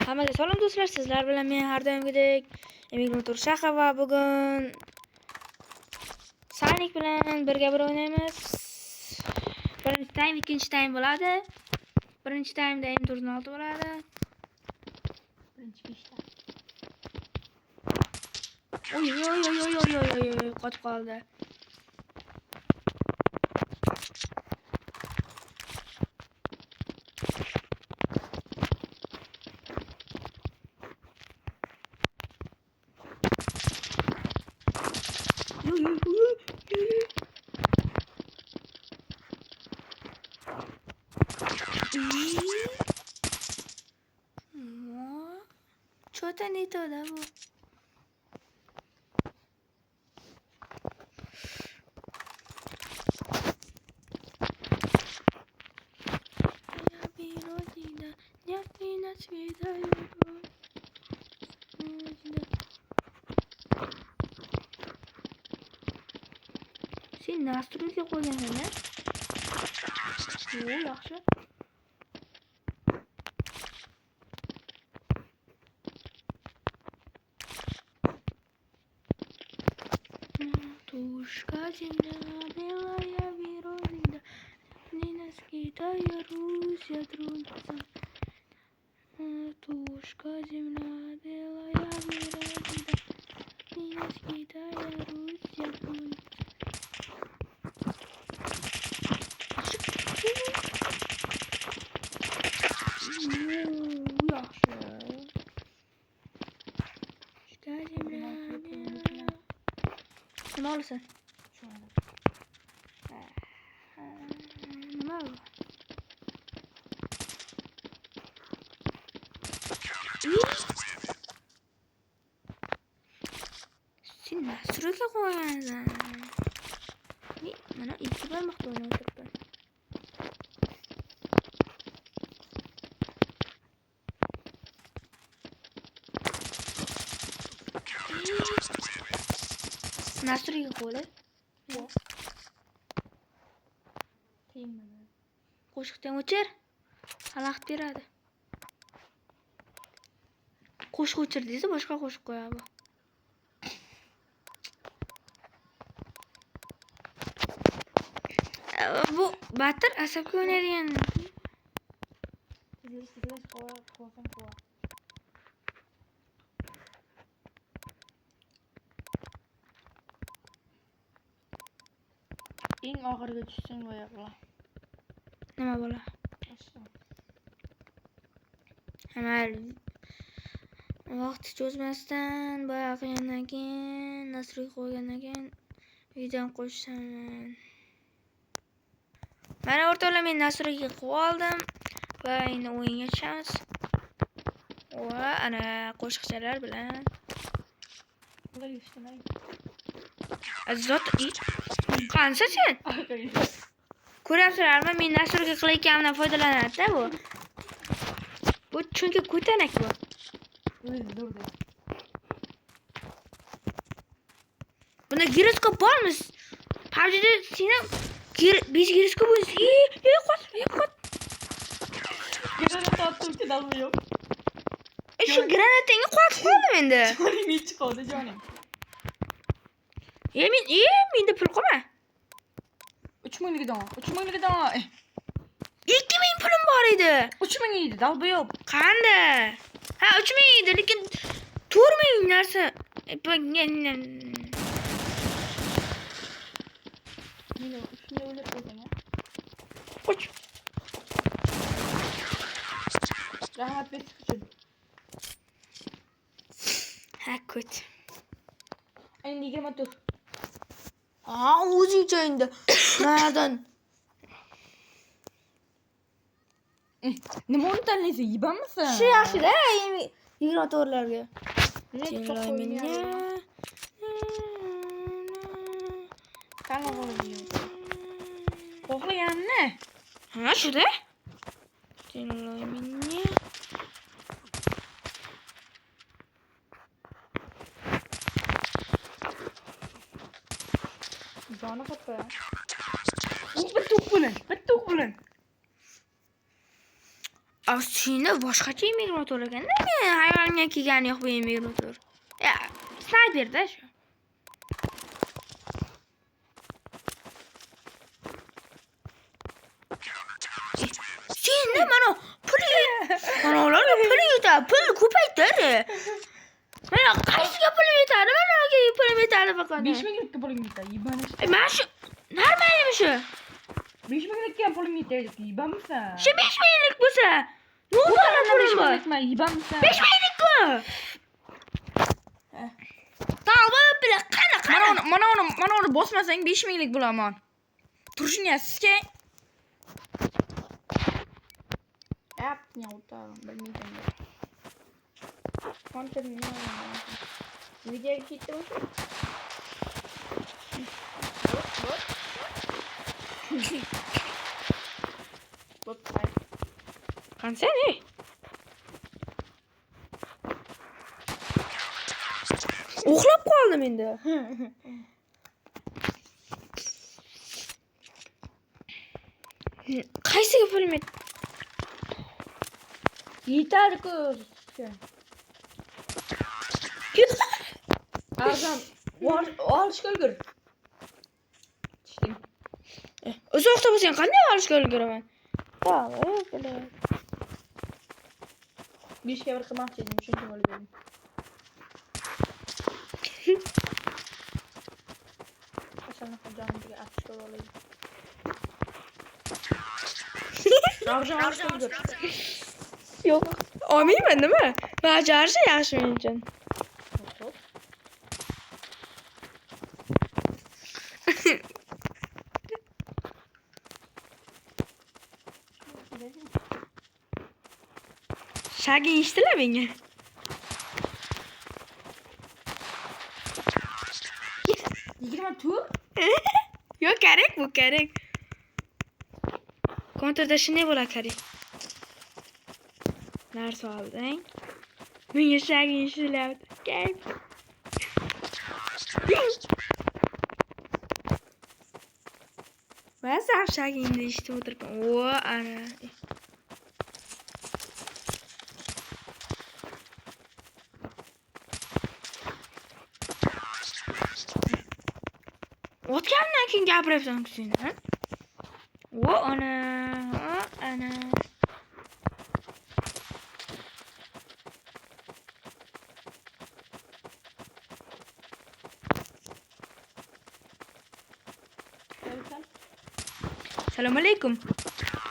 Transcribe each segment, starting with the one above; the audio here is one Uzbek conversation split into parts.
Hammaga salom do'stlar, sizlar bilan men har doimgidek Emigrantur Shaha va bugun Sonic bilan birga o'ynaymiz. Birinchi time, ikkinchi time bo'ladi. Birinchi time'da M96 bo'ladi. Birinchi 5ta. Oy, qotib qoldi. Что-то не то, да? Sen настройка qo'ygansan, a? O, yaxshi. Тушка земля белая вирозида, не скитая Русь трудится. Тушка земля белая вирозида, не скитая Русь трудится. Nima olasan? Nima bu? Sen nastroyga qo'ygansan. Mana ikki barmoqda o'ynayapman. Nastroyga qo'ydi. Yo'q. Tegmadi. Qo'shiqdan o'chir. Xalaqit beradi. Qo'shiq o'chir desa boshqa qo'shiq qo'yadi. Bu battir asabga o'ynaydigan. Eng oxirga tushsang bo'yoqla. Nima bo'la? Hamma vaqt cho'zmasdan boya qilgandan keyin, nastroy qo'ygandan keyin videoni qo'shaman. Mana o'rtoqlar, men nastroyga qo'yib oldim va endi o'yinga tushamiz. Va ana qo'shiqchilar bilan. Ular yutishmaydi. Azot qanchasin? Ko'ryapsizlarmi? Men nastroyga qilayotganimdan foydalanadi-da bu. Bu chunki ko'tanak bu. Bunda giroskop bormi? PUBG'da seni 5 giroskop bo'lsa, qot. Granat otuvchi dalmi yo'q. Shu granatangni qotib qoldim endi. Jonim chiqdi, jonim. Menda pul qolma. 3000 lik dona. 2000 dona. 2000 pulim bor edi. 3000 edi, dalba yo'q. Qanda? Ha, 3000 edi, lekin 4000 narsa. Meni shunday o'ylab qo'yding, ha? Qoch. Rahmat betish uchun. Ha, ko't. Endi 24. O'zingcha endi. Manadan. Nima uni tanlaysan? Yibanmisan? Shu yaxshi-da, 24larga. Qani bo'ladi? Xohlaganimni. Ha, shu-da. Tinlayminni. Joni qotdi. Bitta o'q bilan. Avch. Shunda boshqacha motor ekanda. Men hayolimga kelgani yo'q bu motor. Ya, snayperda shu. Senda mana pul yetadi, pul ko'paytirdi. Mana qaysiga pul yetadi? Mana pul yetadi faqat. 5 minglikka pulim yetadi. Yibanish. Mana shu normalmi shu? 5 minglikka pulim yetadi. Yibamisan? Shu 5 minglik bo'lsa, nima pulim bor? Yibamisan? 5 minglik-ku. Tavba bilan qanaqa? Mana uni bosmasang 5 minglik bo'laman. Turishni sizga Yap, nyauta, bilmayman. Qancha bilmayman. Video ketdi. Qancha ne? Uxlab qoldim endi. Qaysiga pulim Yetadi-ku. Arzon, olishga ulgur. Tishling. Uzoqda bo'lsang qanday olishga ulguraman? Tavba. 5 ga bir qilmoqchi edim, shuncha bo'lib edim. Qachon jonimga achchiq bo'ladi. Ravjon olishga ulgur. Yo'q. Olmayman nima? Bajarsa yaxshi men uchun. Shagi eshitdilar menga. Yo'q, kerak bu, kerak. Kontrda shunday bo'lar kerak. Narsa olding. Menga shagi eshitilyapti. Kerak. Ben sam shagingni eshitib o'tiribman. O, ana. O'tgandan keyin gapiryapsan sen, ha? O, ana. Assalomu alaykum.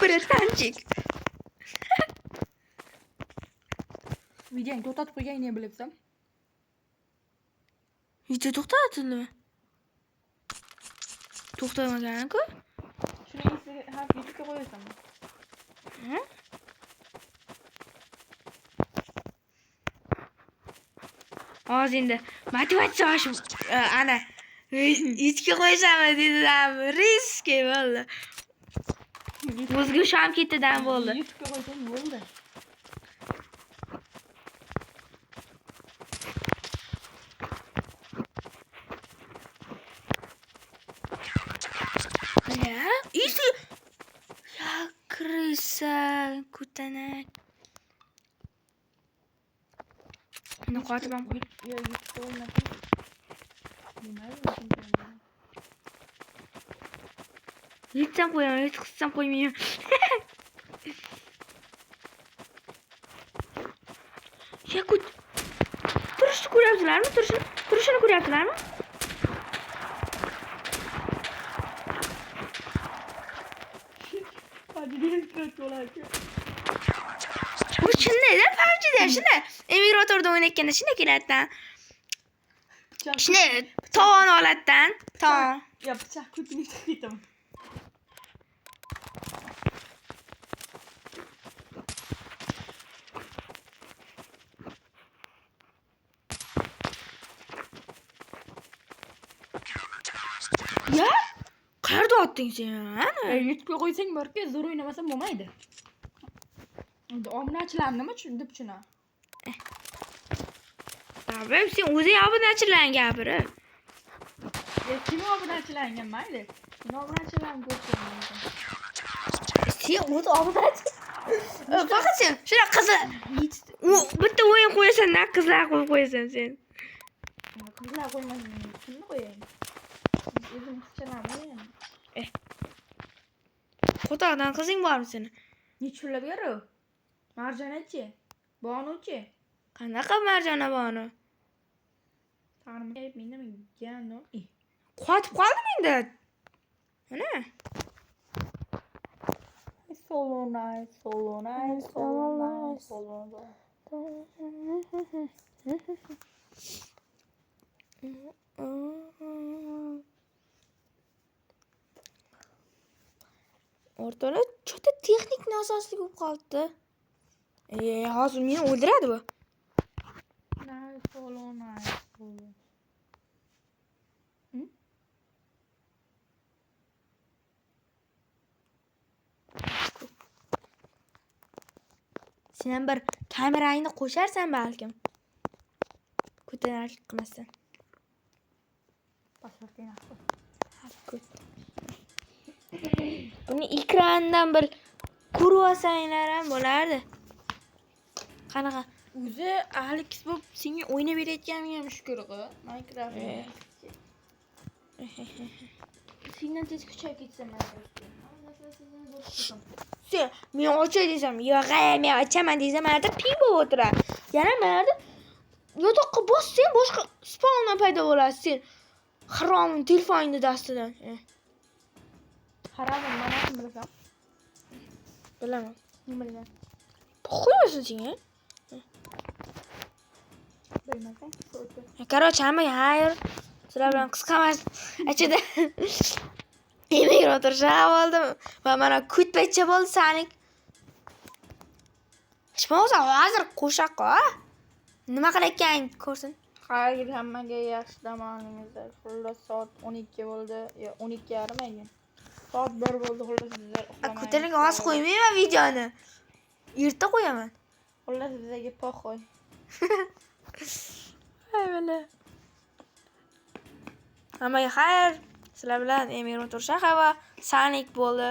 Bratanchik. Videoni to'xtatib qo'yganingni bilibsan. Video to'xtatdimi? To'xtamagan-ku. Shuni Instagram YouTube'ga qo'yasanmi? Ha? Hozir endi motivatsiya olishim ana ichki qo'ysam dedim, riski bo'ldi. O'zga sham ketdidan bo'ldi. YouTube'ga qo'ysang bo'ldi. Ya, isi ya krisa kutanak. Buni qo'yibam. YouTube'ga o'ynatib. Yetsam qo'yaman, yetsam qo'ymayman. Ya turishni ko'ryapsizlarmi? Turishini ko'ryapsizlarmi? Bu shunday-da, PUBG'da shunday. Emigratorda o'ynayotganda shunday keladi-dan. Shunday tovon oladi-dan. Tovon. Ya pichoq ko'tini ketaman. Ya? Qayerda otding sen? YouTube'ga qo'ysang borku, zo'r o'ynamasam bo'lmaydi. Endi obunachilarnimi tushuna? Tabii sen o'zing obunachilarga gapirib. Kim obunachilarga mayli. Men obunachilarni ko'rdim. Sen o'z obunachi. Faqat sen shuna qizlar bitta o'yin qo'yasan, na qizlar qo'yib qo'yasan sen. Qizlar qo'ymasin, kimni qo'yay? O'zim qizchalarni qo'yaman. Qo'toqdan qizing bormi seni? Necha pullar berib? Marjanachi? Bonuchi? Qanaqa Marjona boni? Tanimga menda gano. Qotib qoldi menda. Mana. Solo night. O'rtoqlar, cho'ta texnik nosozlik bo'lib qoldi. Hozir meni o'ldiradi bu. Solo night. Sen ham bir kamerangni qo'sharsan balkim. Ko'tarinki qilmasdan. Boshqa yaxshi. Buni ekrandan bir ko'rib olsanglar ham bo'lardi. Qanaqa? O'zi Alex bo'lib senga o'ynab berayotganim ham shukurg'i. Minecraft. Sendan tez kuchayib ketsam Sen men ochay desam, yo'q, men ochaman desam, mana ping bo'lib o'tiradi. Yana mana yotoqqa bossang, boshqa spawndan paydo bo'ladi. Sen harom telefoningni dastidan. Harom manasini bilasan? Bilaman. Nima bilasan? Qo'yasan sen, a? Bilmasang, Короче, hammaga xayr. Sizlar bilan qisqa ichida yemek o'tirishib oldim va mana kutpacha bo'ldi sanik. Hech bo'lmasa hozir qo'shaqqa. Nima qilayotganing ko'rsin. Xayr, hammaga yaxshi dam olingizlar. Xullas soat 12 bo'ldi. 12:30 ekan. Soat 1 bo'ldi, xullas sizlar uxlamang. Ko'tarinki oz qo'ymayman videoni. Erta qo'yaman. Xullas bizga poxoy. Hay mana. Hammaga xayr. Sizlar bilan yemek o'tirishib va sanik bo'ldi.